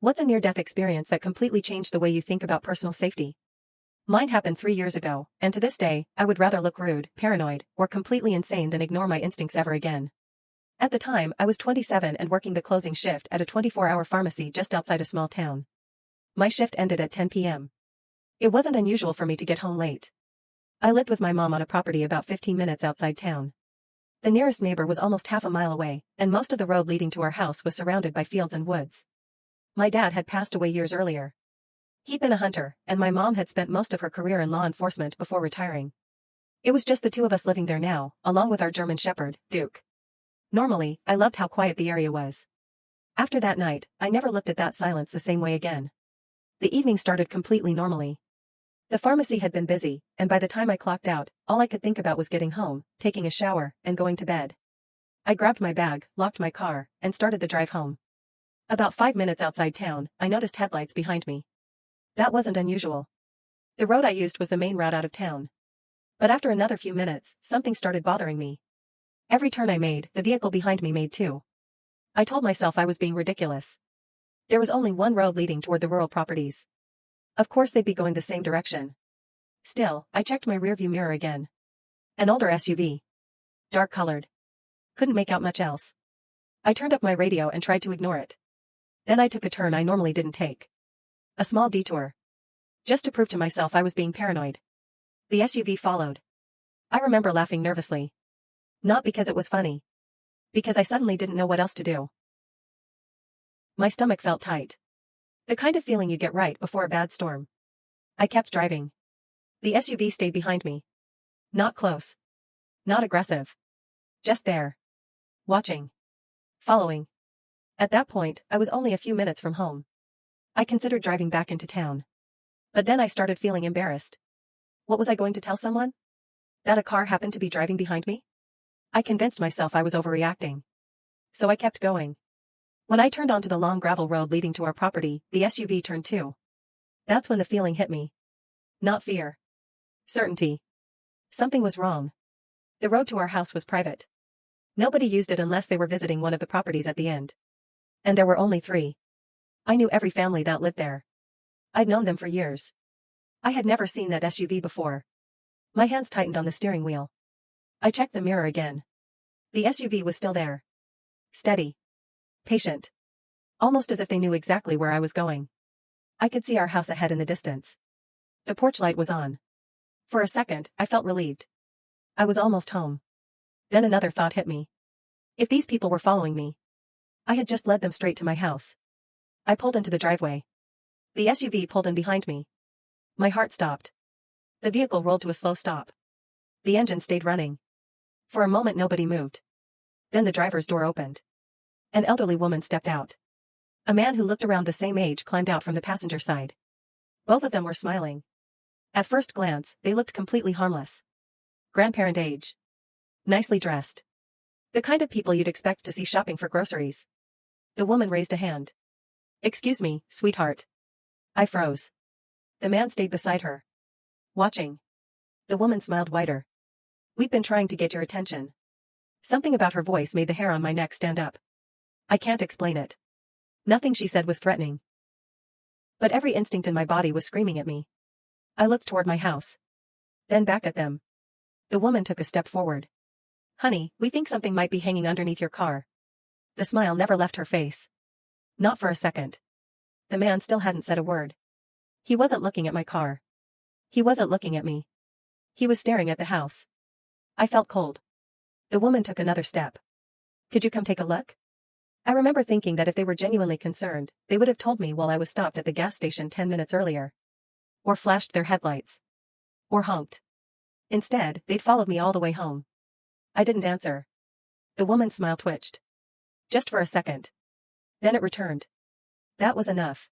What's a near-death experience that completely changed the way you think about personal safety? Mine happened 3 years ago, and to this day, I would rather look rude, paranoid, or completely insane than ignore my instincts ever again. At the time, I was 27 and working the closing shift at a 24-hour pharmacy just outside a small town. My shift ended at 10 p.m. It wasn't unusual for me to get home late. I lived with my mom on a property about 15 minutes outside town. The nearest neighbor was almost half a mile away, and most of the road leading to our house was surrounded by fields and woods. My dad had passed away years earlier. He'd been a hunter, and my mom had spent most of her career in law enforcement before retiring. It was just the two of us living there now, along with our German Shepherd, Duke. Normally, I loved how quiet the area was. After that night, I never looked at that silence the same way again. The evening started completely normally. The pharmacy had been busy, and by the time I clocked out, all I could think about was getting home, taking a shower, and going to bed. I grabbed my bag, locked my car, and started the drive home. About 5 minutes outside town, I noticed headlights behind me. That wasn't unusual. The road I used was the main route out of town. But after another few minutes, something started bothering me. Every turn I made, the vehicle behind me made too. I told myself I was being ridiculous. There was only one road leading toward the rural properties. Of course they'd be going the same direction. Still, I checked my rearview mirror again. An older SUV. Dark-colored. Couldn't make out much else. I turned up my radio and tried to ignore it. Then I took a turn I normally didn't take. A small detour. Just to prove to myself I was being paranoid. The SUV followed. I remember laughing nervously. Not because it was funny. Because I suddenly didn't know what else to do. My stomach felt tight. The kind of feeling you get right before a bad storm. I kept driving. The SUV stayed behind me. Not close. Not aggressive. Just there. Watching. Following. At that point, I was only a few minutes from home. I considered driving back into town. But then I started feeling embarrassed. What was I going to tell someone? That a car happened to be driving behind me? I convinced myself I was overreacting. So I kept going. When I turned onto the long gravel road leading to our property, the SUV turned too. That's when the feeling hit me. Not fear. Certainty. Something was wrong. The road to our house was private. Nobody used it unless they were visiting one of the properties at the end. And there were only 3. I knew every family that lived there. I'd known them for years. I had never seen that SUV before. My hands tightened on the steering wheel. I checked the mirror again. The SUV was still there. Steady. Patient. Almost as if they knew exactly where I was going. I could see our house ahead in the distance. The porch light was on. For a second, I felt relieved. I was almost home. Then another thought hit me. If these people were following me, I had just led them straight to my house. I pulled into the driveway. The SUV pulled in behind me. My heart stopped. The vehicle rolled to a slow stop. The engine stayed running. For a moment nobody moved. Then the driver's door opened. An elderly woman stepped out. A man who looked around the same age climbed out from the passenger side. Both of them were smiling. At first glance, they looked completely harmless. Grandparent age. Nicely dressed. The kind of people you'd expect to see shopping for groceries. The woman raised a hand. "Excuse me, sweetheart." I froze. The man stayed beside her. Watching. The woman smiled wider. "We've been trying to get your attention." Something about her voice made the hair on my neck stand up. I can't explain it. Nothing she said was threatening. But every instinct in my body was screaming at me. I looked toward my house. Then back at them. The woman took a step forward. "Honey, we think something might be hanging underneath your car." The smile never left her face. Not for a second. The man still hadn't said a word. He wasn't looking at my car. He wasn't looking at me. He was staring at the house. I felt cold. The woman took another step. "Could you come take a look?" I remember thinking that if they were genuinely concerned, they would have told me while I was stopped at the gas station 10 minutes earlier. Or flashed their headlights. Or honked. Instead, they'd followed me all the way home. I didn't answer. The woman's smile twitched. Just for a second. Then it returned. That was enough.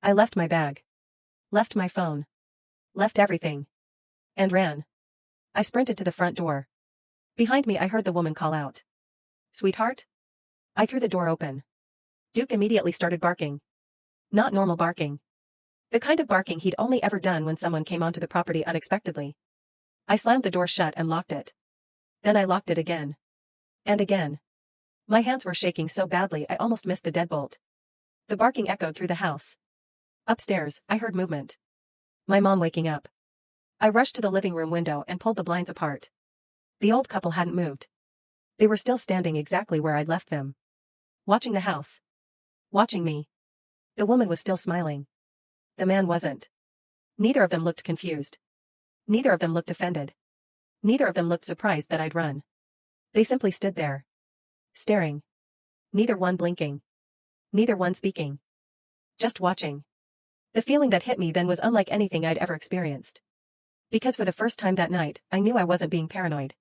I left my bag. Left my phone. Left everything. And ran. I sprinted to the front door. Behind me I heard the woman call out. "Sweetheart?" I threw the door open. Duke immediately started barking. Not normal barking. The kind of barking he'd only ever done when someone came onto the property unexpectedly. I slammed the door shut and locked it. Then I locked it again. And again. My hands were shaking so badly I almost missed the deadbolt. The barking echoed through the house. Upstairs, I heard movement. My mom waking up. I rushed to the living room window and pulled the blinds apart. The old couple hadn't moved. They were still standing exactly where I'd left them. Watching the house. Watching me. The woman was still smiling. The man wasn't. Neither of them looked confused. Neither of them looked offended. Neither of them looked surprised that I'd run. They simply stood there. Staring. Neither one blinking. Neither one speaking. Just watching. The feeling that hit me then was unlike anything I'd ever experienced. Because for the first time that night, I knew I wasn't being paranoid.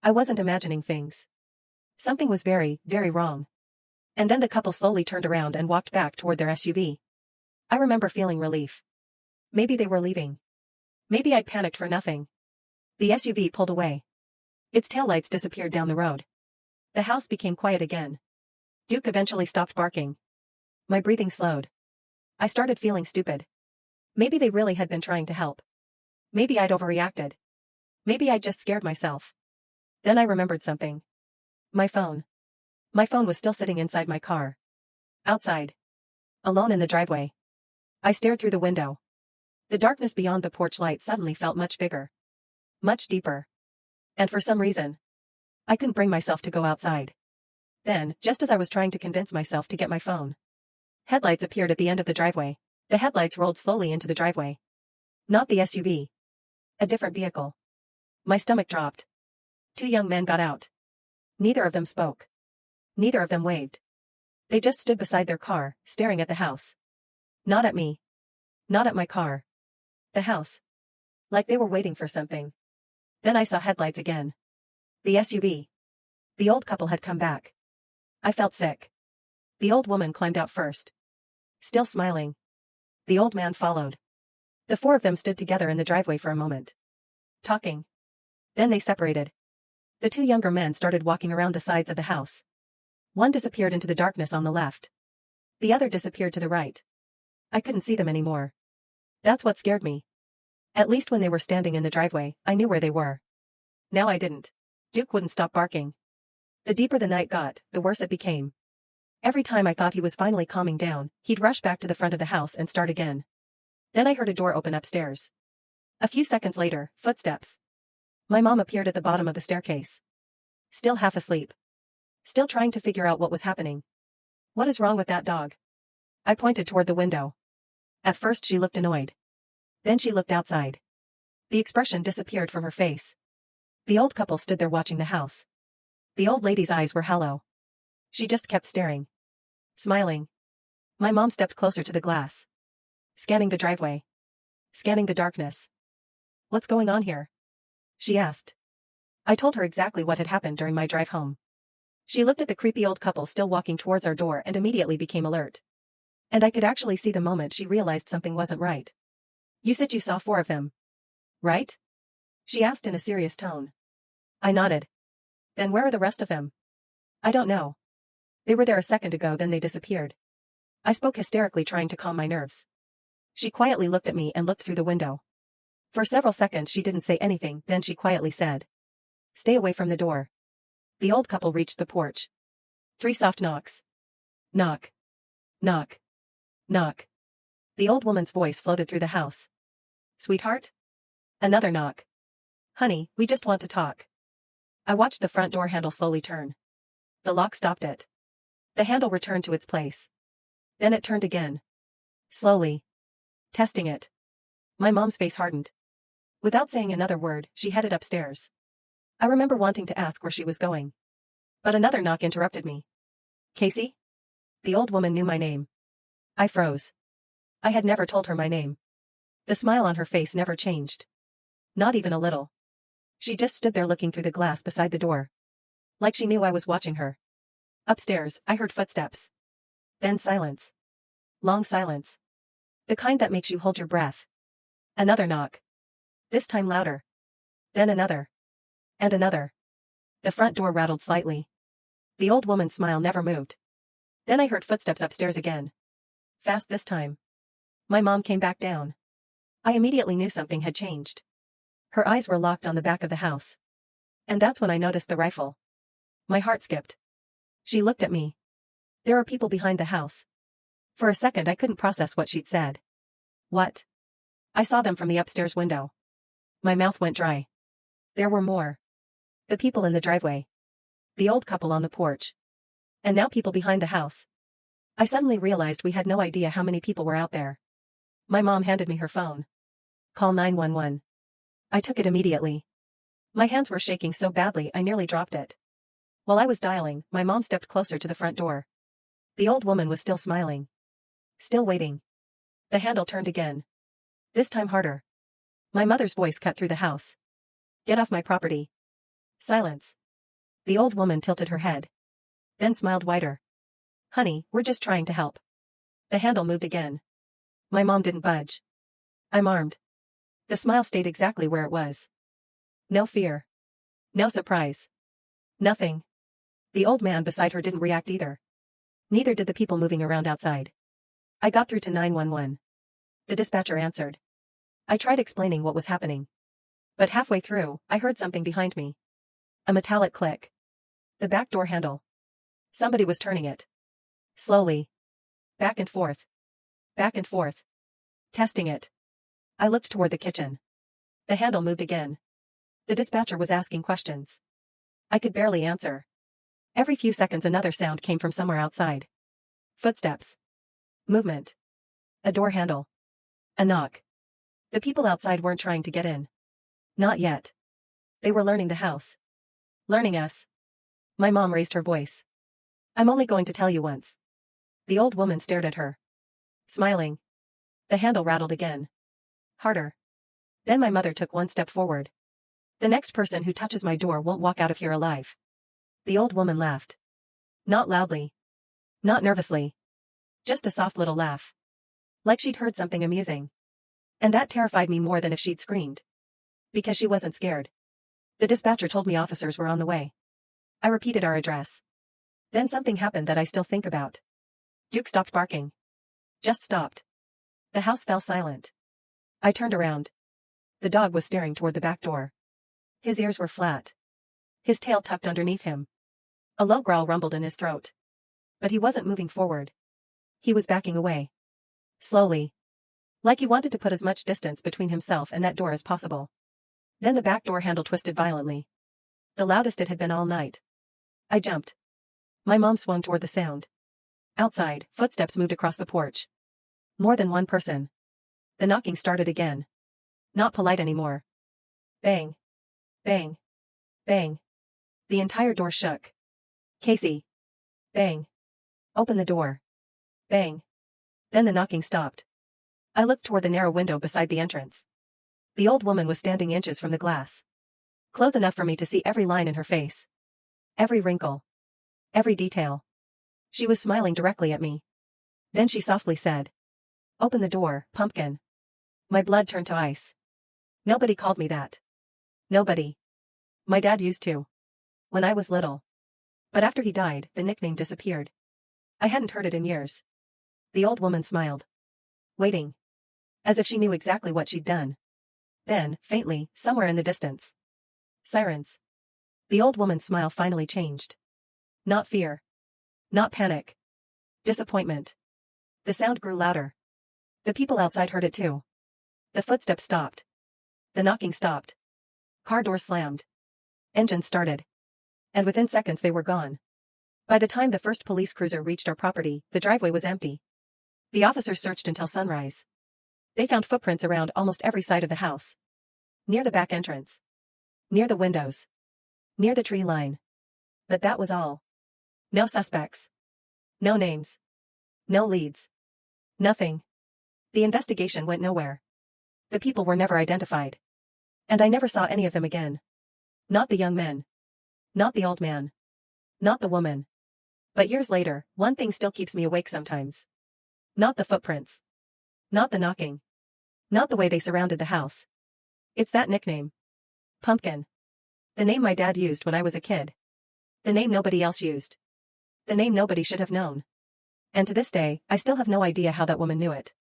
I wasn't imagining things. Something was very, very wrong. And then the couple slowly turned around and walked back toward their SUV. I remember feeling relief. Maybe they were leaving. Maybe I'd panicked for nothing. The SUV pulled away. Its taillights disappeared down the road. The house became quiet again. Duke eventually stopped barking. My breathing slowed. I started feeling stupid. Maybe they really had been trying to help. Maybe I'd overreacted. Maybe I'd just scared myself. Then I remembered something. My phone. My phone was still sitting inside my car. Outside. Alone in the driveway. I stared through the window. The darkness beyond the porch light suddenly felt much bigger. Much deeper. And for some reason, I couldn't bring myself to go outside. Then, just as I was trying to convince myself to get my phone, headlights appeared at the end of the driveway. The headlights rolled slowly into the driveway. Not the SUV. A different vehicle. My stomach dropped. Two young men got out. Neither of them spoke. Neither of them waved. They just stood beside their car, staring at the house. Not at me. Not at my car. The house. Like they were waiting for something. Then I saw headlights again. The SUV. The old couple had come back. I felt sick. The old woman climbed out first. Still smiling. The old man followed. The four of them stood together in the driveway for a moment. Talking. Then they separated. The two younger men started walking around the sides of the house. One disappeared into the darkness on the left. The other disappeared to the right. I couldn't see them anymore. That's what scared me. At least when they were standing in the driveway, I knew where they were. Now I didn't. Duke wouldn't stop barking. The deeper the night got, the worse it became. Every time I thought he was finally calming down, he'd rush back to the front of the house and start again. Then I heard a door open upstairs. A few seconds later, footsteps. My mom appeared at the bottom of the staircase. Still half asleep. Still trying to figure out what was happening. What is wrong with that dog? I pointed toward the window. At first she looked annoyed. Then she looked outside. The expression disappeared from her face. The old couple stood there watching the house. The old lady's eyes were hollow. She just kept staring. Smiling. My mom stepped closer to the glass. Scanning the driveway. Scanning the darkness. What's going on here? She asked. I told her exactly what had happened during my drive home. She looked at the creepy old couple still walking towards our door and immediately became alert. And I could actually see the moment she realized something wasn't right. You said you saw four of them. Right? She asked in a serious tone. I nodded. Then where are the rest of them? I don't know. They were there a second ago, then they disappeared. I spoke hysterically, trying to calm my nerves. She quietly looked at me and looked through the window. For several seconds she didn't say anything, then she quietly said, "Stay away from the door." The old couple reached the porch. 3 soft knocks. Knock. Knock. Knock. The old woman's voice floated through the house. Sweetheart? Another knock. Honey, we just want to talk. I watched the front door handle slowly turn. The lock stopped it. The handle returned to its place. Then it turned again. Slowly. Testing it. My mom's face hardened. Without saying another word, she headed upstairs. I remember wanting to ask where she was going. But another knock interrupted me. Casey? The old woman knew my name. I froze. I had never told her my name. The smile on her face never changed. Not even a little. She just stood there looking through the glass beside the door. Like she knew I was watching her. Upstairs, I heard footsteps. Then silence. Long silence. The kind that makes you hold your breath. Another knock. This time louder. Then another. And another. The front door rattled slightly. The old woman's smile never moved. Then I heard footsteps upstairs again. Fast this time. My mom came back down. I immediately knew something had changed. Her eyes were locked on the back of the house. And that's when I noticed the rifle. My heart skipped. She looked at me. There are people behind the house. For a second I couldn't process what she'd said. What? I saw them from the upstairs window. My mouth went dry. There were more. The people in the driveway. The old couple on the porch. And now people behind the house. I suddenly realized we had no idea how many people were out there. My mom handed me her phone. Call 911. I took it immediately. My hands were shaking so badly I nearly dropped it. While I was dialing, my mom stepped closer to the front door. The old woman was still smiling. Still waiting. The handle turned again. This time harder. My mother's voice cut through the house. Get off my property. Silence. The old woman tilted her head. Then smiled wider. Honey, we're just trying to help. The handle moved again. My mom didn't budge. I'm armed. The smile stayed exactly where it was. No fear. No surprise. Nothing. The old man beside her didn't react either. Neither did the people moving around outside. I got through to 911. The dispatcher answered. I tried explaining what was happening. But halfway through, I heard something behind me. A metallic click. The back door handle. Somebody was turning it. Slowly. Back and forth. Back and forth. Testing it. I looked toward the kitchen. The handle moved again. The dispatcher was asking questions. I could barely answer. Every few seconds another sound came from somewhere outside. Footsteps. Movement. A door handle. A knock. The people outside weren't trying to get in. Not yet. They were learning the house. Learning us. My mom raised her voice. I'm only going to tell you once. The old woman stared at her. Smiling. The handle rattled again. Harder. Then my mother took one step forward. The next person who touches my door won't walk out of here alive. The old woman laughed. Not loudly. Not nervously. Just a soft little laugh. Like she'd heard something amusing. And that terrified me more than if she'd screamed. Because she wasn't scared. The dispatcher told me officers were on the way. I repeated our address. Then something happened that I still think about. Duke stopped barking. Just stopped. The house fell silent. I turned around. The dog was staring toward the back door. His ears were flat. His tail tucked underneath him. A low growl rumbled in his throat. But he wasn't moving forward. He was backing away. Slowly. Like he wanted to put as much distance between himself and that door as possible. Then the back door handle twisted violently. The loudest it had been all night. I jumped. My mom swung toward the sound. Outside, footsteps moved across the porch. More than one person. The knocking started again. Not polite anymore. Bang. Bang. Bang. The entire door shook. Casey. Bang. Open the door. Bang. Then the knocking stopped. I looked toward the narrow window beside the entrance. The old woman was standing inches from the glass. Close enough for me to see every line in her face. Every wrinkle. Every detail. She was smiling directly at me. Then she softly said, "Open the door, pumpkin." My blood turned to ice. Nobody called me that. Nobody. My dad used to. When I was little. But after he died, the nickname disappeared. I hadn't heard it in years. The old woman smiled. Waiting. As if she knew exactly what she'd done. Then, faintly, somewhere in the distance. Sirens. The old woman's smile finally changed. Not fear. Not panic. Disappointment. The sound grew louder. The people outside heard it too. The footsteps stopped. The knocking stopped. Car doors slammed. Engines started. And within seconds they were gone. By the time the first police cruiser reached our property, the driveway was empty. The officers searched until sunrise. They found footprints around almost every side of the house. Near the back entrance. Near the windows. Near the tree line. But that was all. No suspects. No names. No leads. Nothing. The investigation went nowhere. The people were never identified. And I never saw any of them again. Not the young men. Not the old man. Not the woman. But years later, one thing still keeps me awake sometimes. Not the footprints. Not the knocking. Not the way they surrounded the house. It's that nickname. Pumpkin. The name my dad used when I was a kid. The name nobody else used. The name nobody should have known. And to this day, I still have no idea how that woman knew it.